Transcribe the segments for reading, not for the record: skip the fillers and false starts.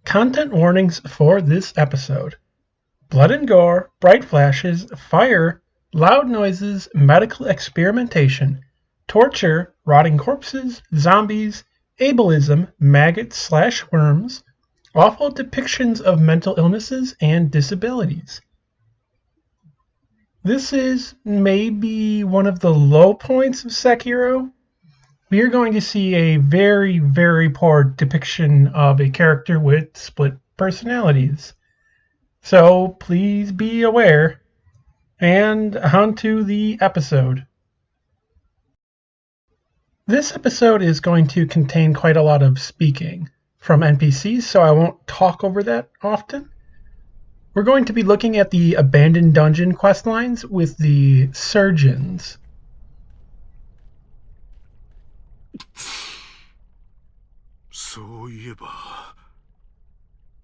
Content warnings for this episode: blood and gore, bright flashes, fire, loud noises, medical experimentation, torture, rotting corpses, zombies, ableism, maggots/worms, awful depictions of mental illnesses and disabilities. This is maybe one of the low points of Sekiro. We are going to see a very, very poor depiction of a character with split personalities. So please be aware. And on to the episode. This episode is going to contain quite a lot of speaking from NPCs, so I won't talk over that often. We're going to be looking at the abandoned dungeon questlines with the surgeons. そういえば、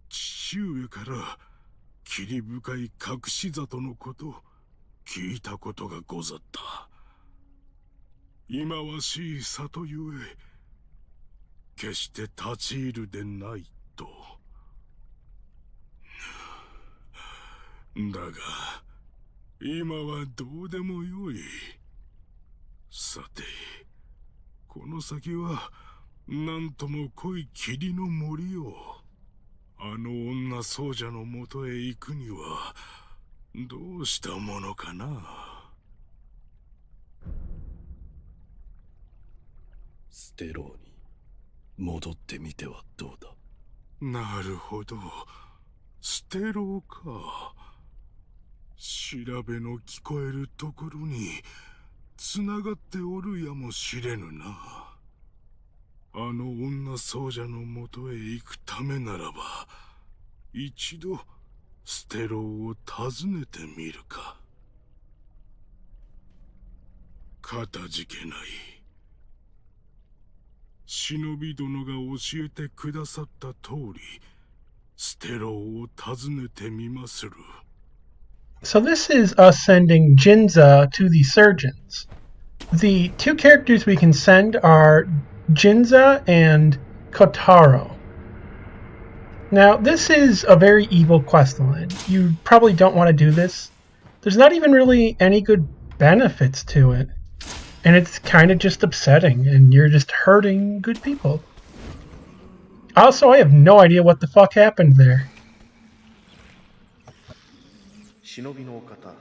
父上から霧深い隠し里のこと聞いたことがござった。忌まわしい里ゆえ、決して立ち入るでないと。だが、今はどうでもよい。さて、この先は、なんとも濃い霧の森を、あの女僧者のもとへ行くには、どうしたものかな。ステローに戻ってみてはどうだ。なるほど、ステローか。調べの聞こえるところにつながっておるやもしれぬな。あの女僧者のもとへ行くためならば、一度ステローを訪ねてみるか。かたじけない。忍び殿が教えてくださった通り、ステローを訪ねてみまする。So this is us sending Jinza to the surgeons. The two characters we can send are Jinza and Kotaro. Now, this is a very evil questline. You probably don't want to do this. There's not even really any good benefits to it. And it's kind of just upsetting, and you're just hurting good people. Also, I have no idea what the fuck happened there. 忍びのお方、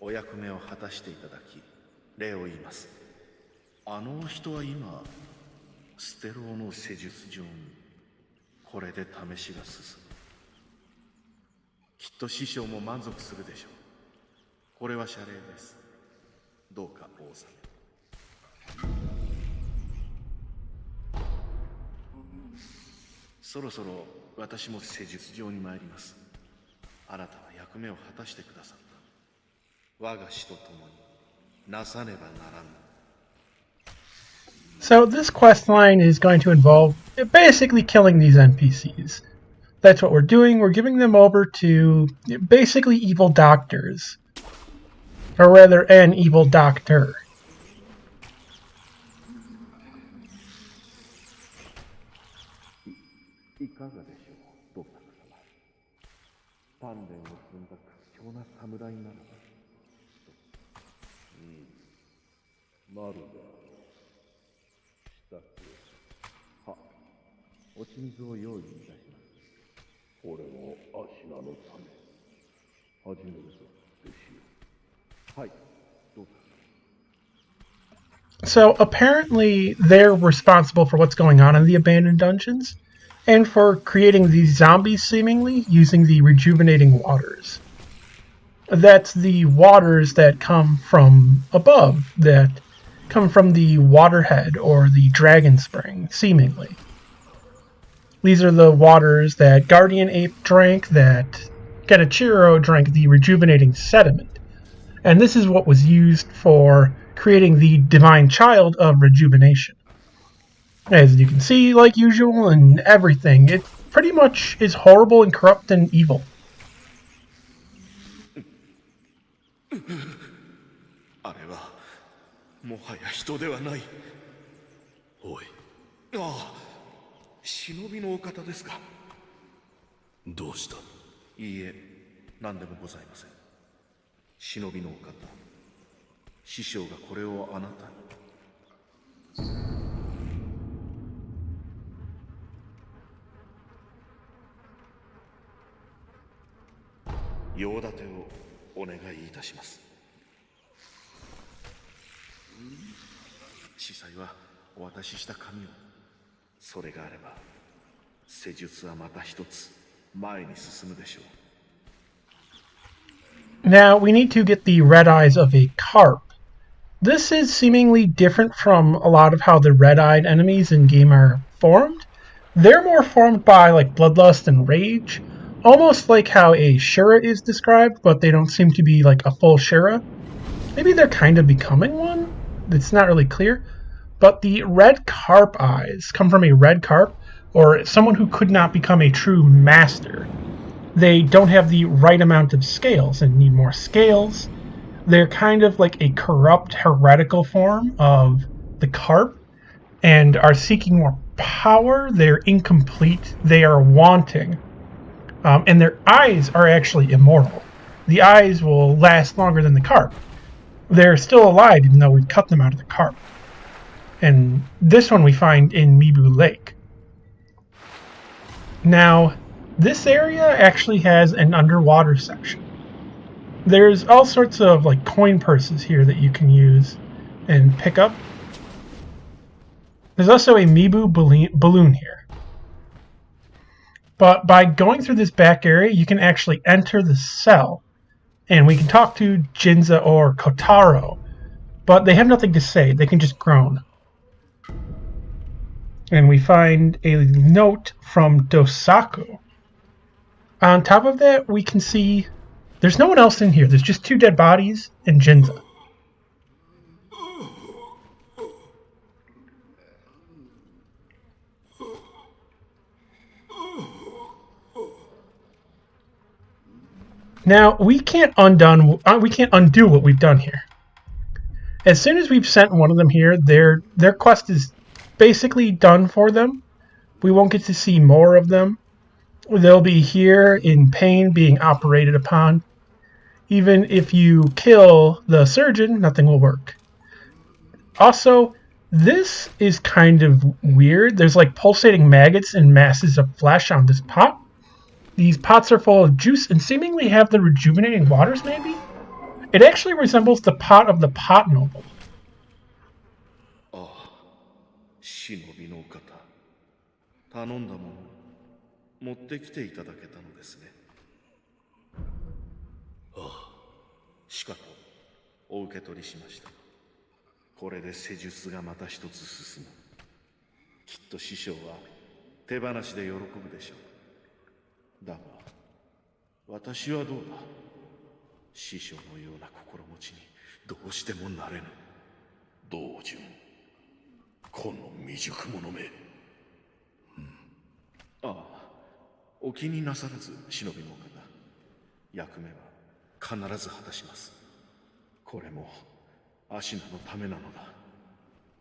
お役目を果たしていただき、礼を言います。あの人は今、ステローの施術場に、これで試しが進む。きっと師匠も満足するでしょう。これは謝礼です。どうかお納め。そろそろ私も施術場に参ります。あなたは役目を果たしてくださった。我が師と共になさねばならぬ。So this quest line is going to involve basically killing these NPCs. That's what we're doing. We're giving them over to basically evil doctors. Or rather, an evil doctor. いかがでしょう、ドサク様。鍛錬を積んだ屈強な侍なのだ。マルガ。は、おち水を用意いたします。これもアシナのため。始めるぞ、弟子よ。はい、どうぞ。So apparently they're responsible for what's going on in the abandoned dungeons, and for creating these zombies seemingly using the rejuvenating waters. That's the waters that come from above, that come from the waterhead or the dragon spring, seemingly. These are the waters that Guardian Ape drank, that Genichiro drank the rejuvenating sediment. And this is what was used for creating the divine child of rejuvenation. As you can see, like usual and everything, it pretty much is horrible and corrupt and evil. あれはもはや人ではない。おい。ああ、忍びのお方ですか。どうした？いいえ、何でもございません。忍びのお方、師匠がこれをあなたに。用立てをお願いいたします。司祭はお渡しした紙を、それがあれば施術はまた一つ前に進むでしょう。Now, we need to get the red eyes of a carp. This is seemingly different from a lot of how the red-eyed enemies in game are formed. They're more formed by like bloodlust and rage, almost like how a Shura is described, but they don't seem to be like a full Shura. Maybe they're kind of becoming one? It's not really clear. But the red carp eyes come from a red carp, or someone who could not become a true master. They don't have the right amount of scales and need more scales. They're kind of like a corrupt, heretical form of the carp and are seeking more power. They're incomplete. They are wanting. And their eyes are actually immortal. The eyes will last longer than the carp. They're still alive even though we've cut them out of the carp. And this one we find in Mibu Lake. Now, this area actually has an underwater section. There's all sorts of like coin purses here that you can use and pick up. There's also a Mibu balloon here. But by going through this back area, you can actually enter the cell. And we can talk to Jinza or Kotaro. But they have nothing to say, they can just groan. And we find a note from Dosaku. On top of that, we can see there's no one else in here. There's just 2 dead bodies and Jinza. Now, we can't undo what we've done here. As soon as we've sent one of them here, their quest is basically done for them. We won't get to see more of them. They'll be here in pain being operated upon. Even if you kill the surgeon, nothing will work. Also, this is kind of weird. There's like pulsating maggots and masses of flesh on this pot. These pots are full of juice and seemingly have the rejuvenating waters, maybe? It actually resembles the pot of the pot noble. ああ、忍びの方、頼んだもの持ってきていただけたのですね。ああ、しかとお受け取りしました。これで施術がまた一つ進む。きっと師匠は手放しで喜ぶでしょう。だが、私はどうだ。師匠のような心持ちにどうしてもなれぬ。道順、この未熟者め。ああ、お気になさらず、忍びのお方。役目は必ず果たします。これもアシナのためなのだ。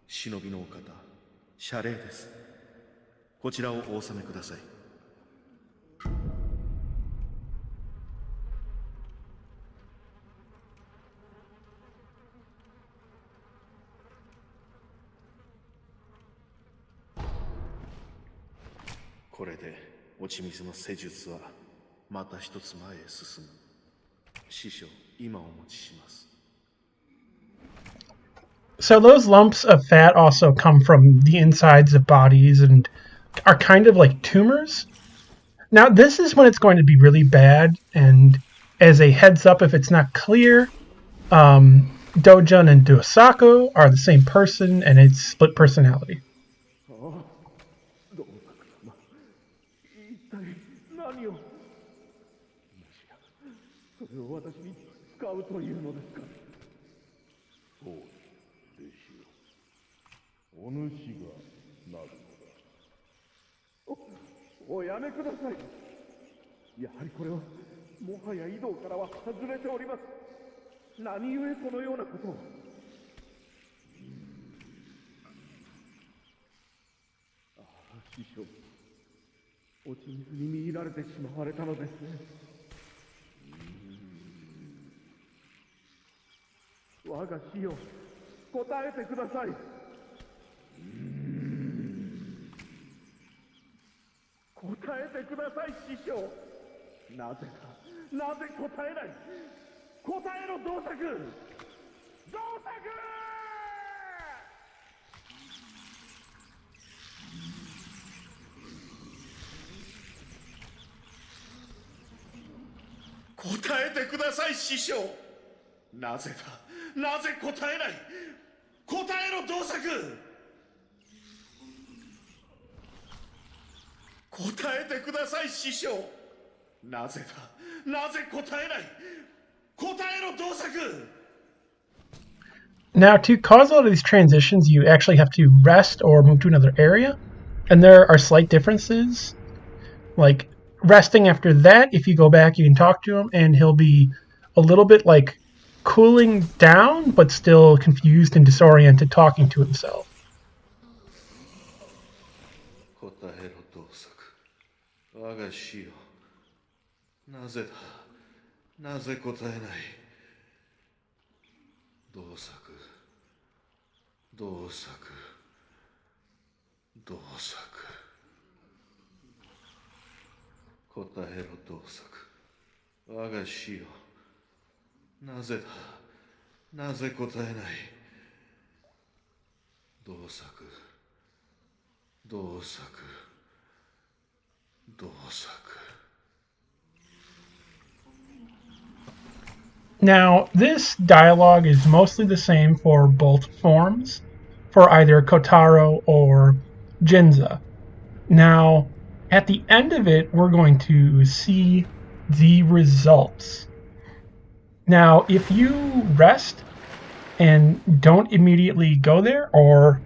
忍びのお方、謝礼です。こちらをお納めください。これで落ち水の施術はまた一つ前へ進む。師匠、今お持ちします。So those lumps of fat also come from the insides of bodies and are kind of like tumors. Now this is when it's going to be really bad, and as a heads up if it's not clear, Doujun and Dosaku are the same person and it's split personality. それを私に使うというのですか。そう、弟子よ。お主がなるのだ。おやめください。やはりこれはもはや井戸からは外れております。何故このようなことを。ああ、師匠。落ち水に見入られてしまわれたのですね。我が死よ、答えてください。答えてください、師匠。なぜか、なぜ答えない。答えろ、道作。道作。答えてください、師匠。なぜだ、なぜ答えない。答えろ、道作。答えてください、師匠。なぜだ、なぜ答えない。答えろ、道作。Now, to cause all of these transitions, you actually have to rest or move to another area, and there are slight differences. Like, resting after that, if you go back, you can talk to him, and he'll be a little bit, like, cooling down, but still confused and disoriented, talking to himself. 答えろ、道作。我が死よ。なぜだ、なぜ答えない。道作、道作、道作。答えろ、道作。我が死よ。なぜだ、なぜ答えない。道作、道作、道作。Now, this dialogue is mostly the same for both forms, for either Kotaro or Jinza. Now, at the end of it, we're going to see the results. Now, if you rest and don't immediately go there, or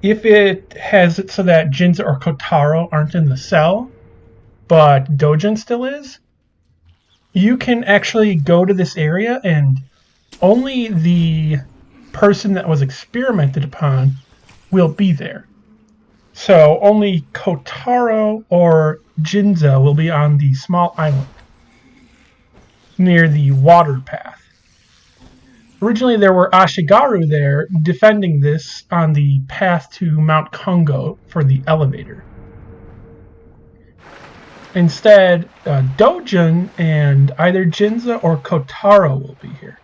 if it has it so that Jinza or Kotaro aren't in the cell, but Doujun still is, you can actually go to this area and only the person that was experimented upon will be there. So only Kotaro or Jinza will be on the small island near the water path. Originally there were Ashigaru there defending this on the path to Mount Kongo for the elevator. Instead, Doujun and either Jinza or Kotaro will be here.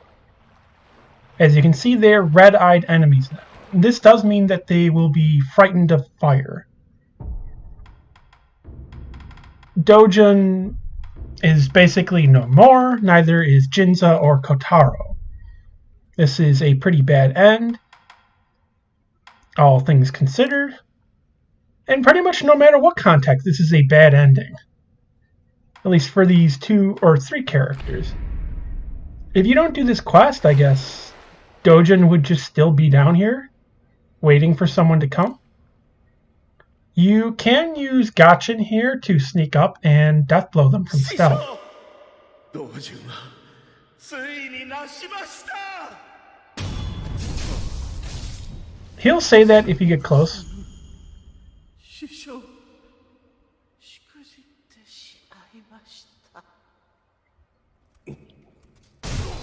As you can see, they're red-eyed enemies now. This does mean that they will be frightened of fire. Doujun is basically no more, neither is Jinza or Kotaro. This is a pretty bad end, all things considered. And pretty much no matter what context, this is a bad ending. At least for these 2 or 3 characters. If you don't do this quest, I guess Doujun would just still be down here, waiting for someone to come. You can use Gachin here to sneak up and deathblow them from stealth. He'll say that if you get close.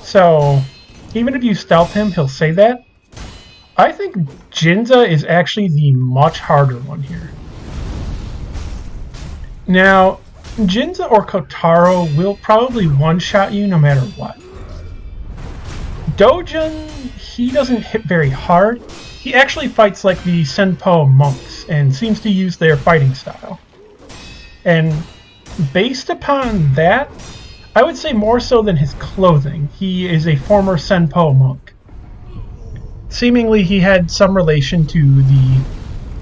So, even if you stealth him, he'll say that. I think Jinza is actually the much harder one here. Now, Jinza or Kotaro will probably one-shot you no matter what. Doujun, he doesn't hit very hard. He actually fights like the Senpo monks and seems to use their fighting style. And based upon that, I would say more so than his clothing. He is a former Senpo monk. Seemingly he had some relation to the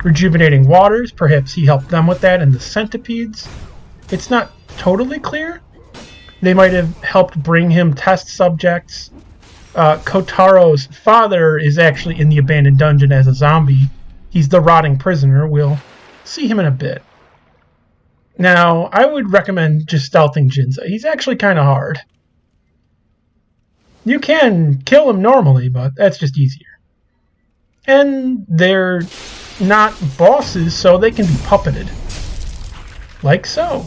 rejuvenating waters. Perhaps he helped them with that and the centipedes. It's not totally clear. They might have helped bring him test subjects. Kotaro's father is actually in the abandoned dungeon as a zombie. He's the rotting prisoner. We'll see him in a bit. Now, I would recommend just stealthing Jinza. He's actually kind of hard. You can kill him normally, but that's just easier. And they're not bosses, so they can be puppeted. like so.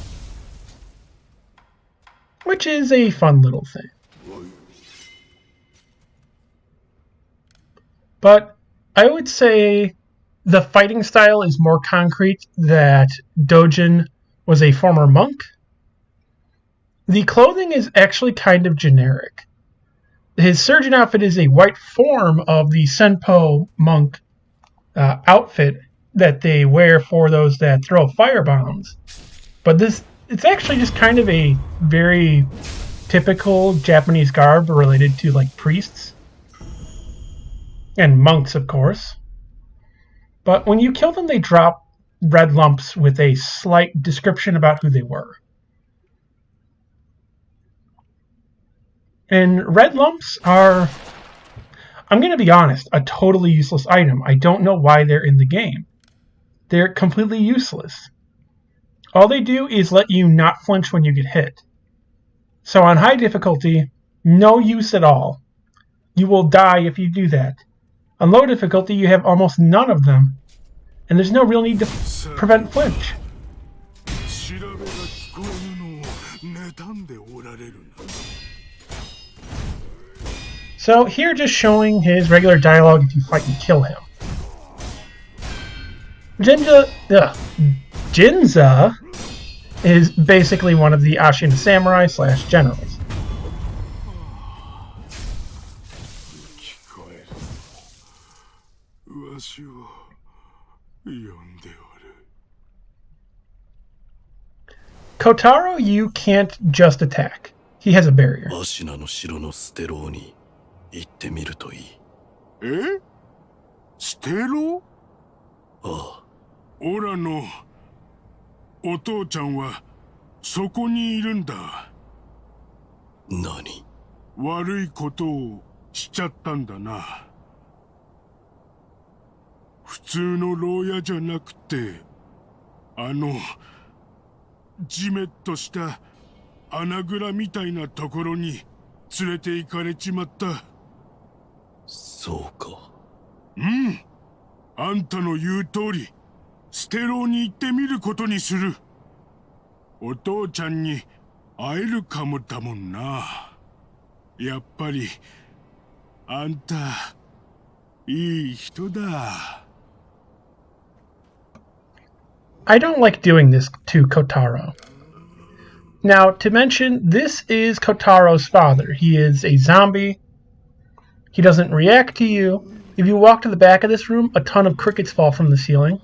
Which is a fun little thing. But I would say the fighting style is more concrete, that Doujun was a former monk. The clothing is actually kind of generic. His surgeon outfit is a white form of the Senpo monk outfit that they wear for those that throw firebombs. But it's actually just kind of a very typical Japanese garb related to like priests. And monks, of course. But when you kill them, they drop red lumps with a slight description about who they were. And red lumps are, I'm going to be honest, a totally useless item. I don't know why they're in the game. They're completely useless. All they do is let you not flinch when you get hit. So on high difficulty, no use at all. You will die if you do that. On low difficulty, you have almost none of them, and there's no real need to prevent flinch. So here just showing his regular dialogue if you fight and kill him. Jinza is basically one of the Ashina samurai / generals. Kotaro, you can't just attack. He has a barrier. アシナの城のステローに行ってみるといい。え？ステロ？ああ。オラのお父ちゃんはそこにいるんだ。何？悪いことをしちゃったんだな。普通の牢屋じゃなくて、じめっとした穴蔵みたいなところに連れて行かれちまった。そうか。うん。あんたの言う通り、ステローに行ってみることにする。お父ちゃんに会えるかもだもんな。やっぱり、あんた、いい人だ。I don't like doing this to Kotaro. Now, to mention, this is Kotaro's father. He is a zombie. He doesn't react to you. If you walk to the back of this room, a ton of crickets fall from the ceiling.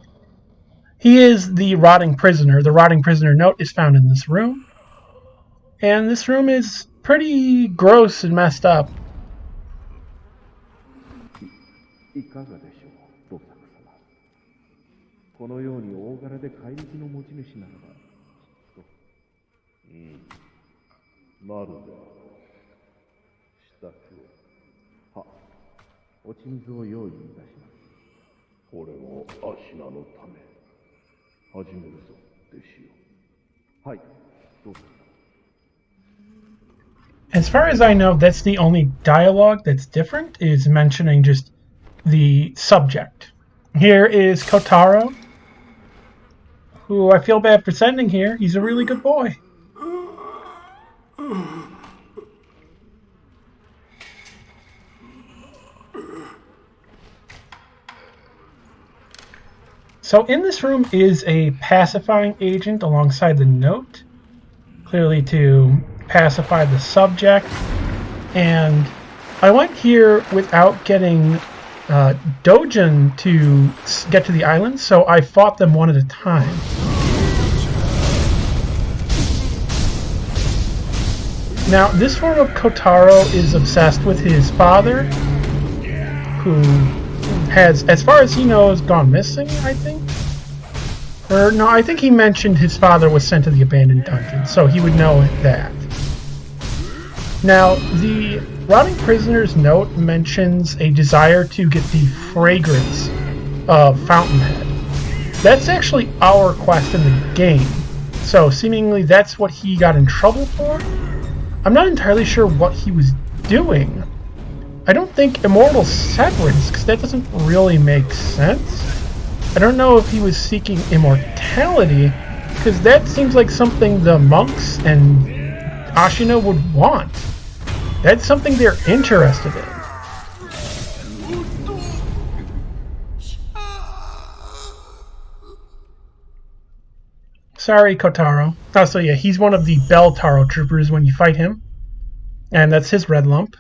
He is the rotting prisoner. The rotting prisoner note is found in this room. And this room is pretty gross and messed up. いかがでしょう、ドサク様。このように大柄で怪力の持ち主ならば、きっと。なるであろう。支度を。は、おち水を用意いたします。これもアシナのため。始めるぞ、弟子よ。はい、どうぞ。As far as I know, that's the only dialogue that's different, is mentioning just the subject. Here is Kotaro, who I feel bad for sending here. He's a really good boy. So in this room is a pacifying agent alongside the note, clearly to pacify the subject. And I went here without getting Doujun to get to the island, so I fought them one at a time. Now, this form of Kotaro is obsessed with his father, who has, as far as he knows, gone missing, I think? Or, no, I think he mentioned his father was sent to the abandoned dungeon, so he would know that. Now, the rotting prisoner's note mentions a desire to get the fragrance of Fountainhead. That's actually our quest in the game, so seemingly that's what he got in trouble for? I'm not entirely sure what he was doing. I don't think Immortal Severance, because that doesn't really make sense. I don't know if he was seeking immortality, Because that seems like something the monks and Ashina would want. That's something they're interested in. Sorry, Kotaro. Oh, so yeah, he's one of the Bell Taro troopers when you fight him. And that's his red lump.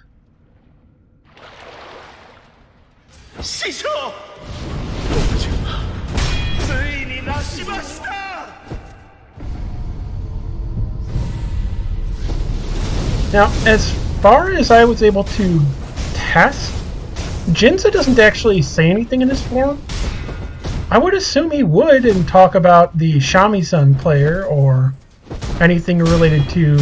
師匠ついになしました Now, as far as I was able to test, Jinza doesn't actually say anything in this forum. I would assume he would and talk about the Shamisen player or anything related to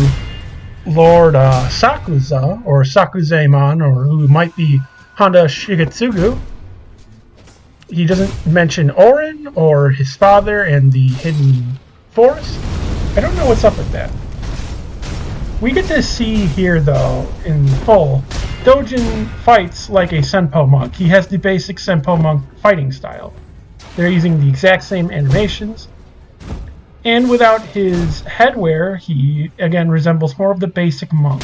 Lord Sakuza or Sakuzemon, or who might be Honda Shigetsugu. He doesn't mention Orin or his father and the hidden forest. I don't know what's up with that. We get to see here, though, in full, Doujun fights like a Senpo monk. He has the basic Senpo monk fighting style. They're using the exact same animations. And without his headwear, he, again, resembles more of the basic monk.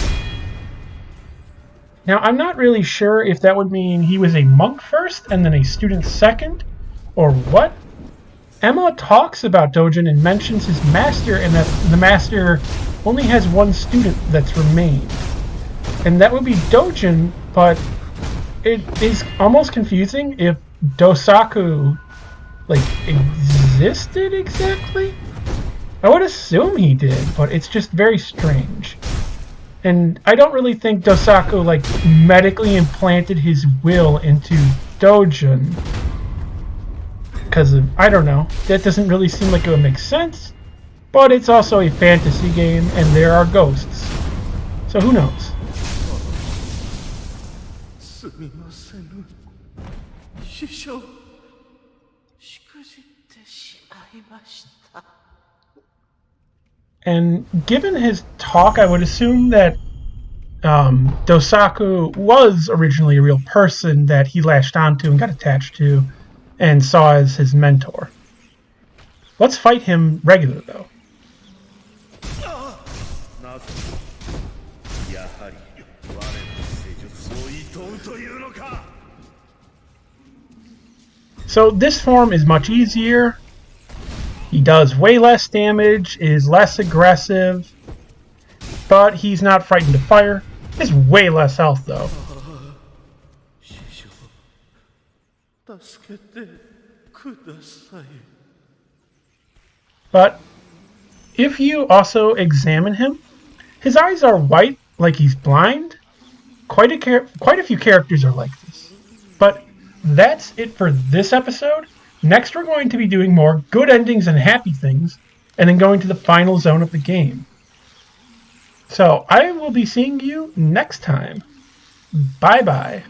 Now, I'm not really sure if that would mean he was a monk first and then a student second, or what. Emma talks about Doujun and mentions his master, and that the master only has one student that's remained. And that would be Doujun, but it is almost confusing if Dosaku, existed exactly? I would assume he did, but it's just very strange. And I don't really think Dosaku, medically implanted his will into Doujun. Because of, I don't know, that doesn't really seem like it would make sense. But it's also a fantasy game, and there are ghosts. So who knows? すみません師匠しくじってしまいました And given his talk, I would assume that Dosaku was originally a real person that he latched onto and got attached to and saw as his mentor. Let's fight him regular, though. なぜやはり我の施術を厭うというのか So this form is much easier. He does way less damage, is less aggressive, but he's not frightened to fire. He has way less health, though. 師匠助けてください But if you also examine him, his eyes are white, like he's blind. Quite a few characters are like this. But that's it for this episode. Next, we're going to be doing more good endings and happy things, and then going to the final zone of the game. So I will be seeing you next time. Bye-bye.